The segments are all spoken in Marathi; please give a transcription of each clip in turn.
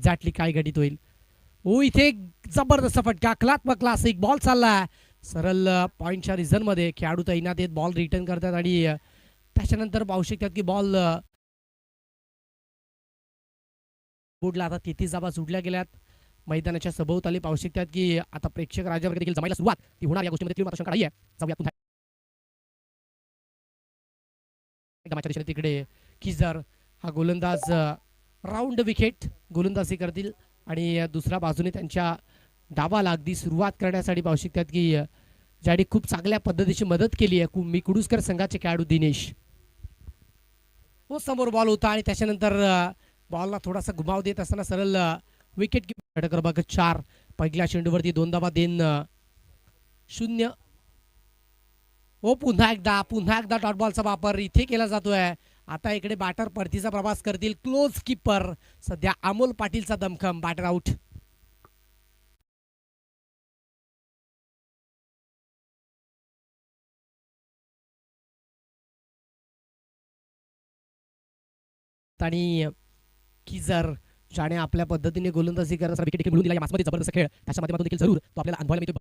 एक्झॅक्टली काय घटित होईल. ओ इथे जबरदस्त फटका, कलात्मक क्लासिक बॉल चालला सरळ पॉईंटच्या रिझनमध्ये. खेळाडू तैनात आहेत, बॉल रिटर्न करतात आणि त्याच्यानंतर पाहू शकतात की बॉल बोर्डला आता 33 जाबा सुटल्या गेल्यात. मैदानाच्या सभोवताली पाहू शकतात की आता प्रेक्षक राजावर देखील जमायला सुरुवात ती होणार या गोष्टीमध्ये शंका नाही आहे. जाऊया पुन्हा तिकडे किजर हा गोलंदाज राऊंड विकेट गोलंदाजी करतील आणि दुसऱ्या बाजूने त्यांच्या डावाला अगदी सुरुवात करण्यासाठी पाहू शकतात की ज्याने खूप चांगल्या पद्धतीची मदत केली आहे मी कुडूसकर संघाचे खेळाडू दिनेश. हो समोर बॉल होता आणि त्याच्यानंतर बॉलला थोडासा घुमाव देत असताना सरळ विकेट कीपर क्रमांक 4 पहिल्या चेंडूवरती 2 धावा देन 0. हो पुन्हा एकदा डॉट बॉलचा वापर इथे केला जातोय. आता इकडे बॅटर परतीचा प्रवास करतील. क्लोज कीपर सध्या अमोल पाटीलचा दमखम बॅटर आउट. आणि किजर ज्याने आपल्या पद्धतीने गोलंदाजी करण्यासाठी विकेट देखील मिळवून दिला या मॅचमध्ये जबरदस्त खेळ त्याच्या माध्यमातून देखील जरूर तो आपल्याला अनुभवायला मिळतो.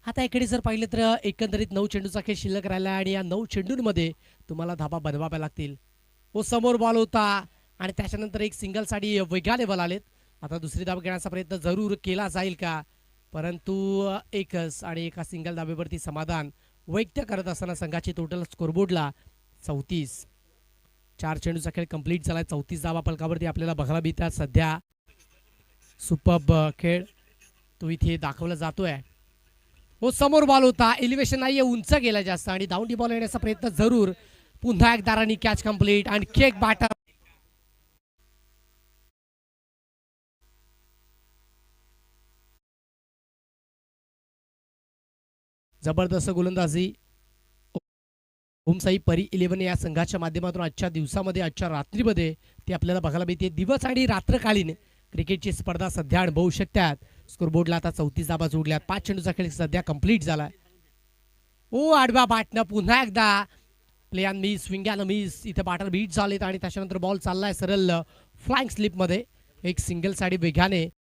आता इकडे जर पाहिलं तर एकंदरीत 9 चेंडूचा खेळ शिल्लक राहिला आणि या 9 चेंडूंमध्ये तुम्हाला धाबा बनवाव्या लागतील. हो समोर बॉल होता आणि त्याच्यानंतर एक सिंगलसाठी वेगाने बॉल आलेत. आता दुसरी धाव घेण्याचा प्रयत्न जरूर केला जाईल का, परंतु एकच आणि एका सिंगल धाबेवरती समाधान व्यक्त करत असताना संघाची टोटल स्कोरबोर्डला 34. 4 चेंडूचा खेळ कंप्लीट झाला. 34 धावा फलकावरती आपल्याला बघायला मिळतात. सध्या सुपर्ब खेळ तो इथे दाखवला जातोय. हो समोर बॉल होता, एलिव्हेशन नाहीये, उंच गेला जास्त आणि डाऊन बॉल येण्याचा प्रयत्न जरूर. पुन्हा एकदा रनी कॅच कंप्लीट आणि केक बॅटर जबरदस्त गोलंदाजी ओमसाई परी 11 या संघाच्या माध्यमातून आजच्या दिवसामध्ये आजच्या रात्रीमध्ये ते आपल्याला बघायला मिळते. दिवस आणि रात्रकालीन क्रिकेटची स्पर्धा सध्या अनुभवू शकतात. स्कोरबोर्डला आता 34 धाबा जोडल्यात. 5 चेंडूचा खेळ सध्या कंप्लीट झालाय. ओ आडव्या बॅटनं पुन्हा एकदा play and miss swing and miss इथे बॅटर बीट झालेत आणि त्याच्यानंतर बॉल चाललाय सरळ फ्लाइंग स्लिपमध्ये. एक सिंगल साडी वेगाने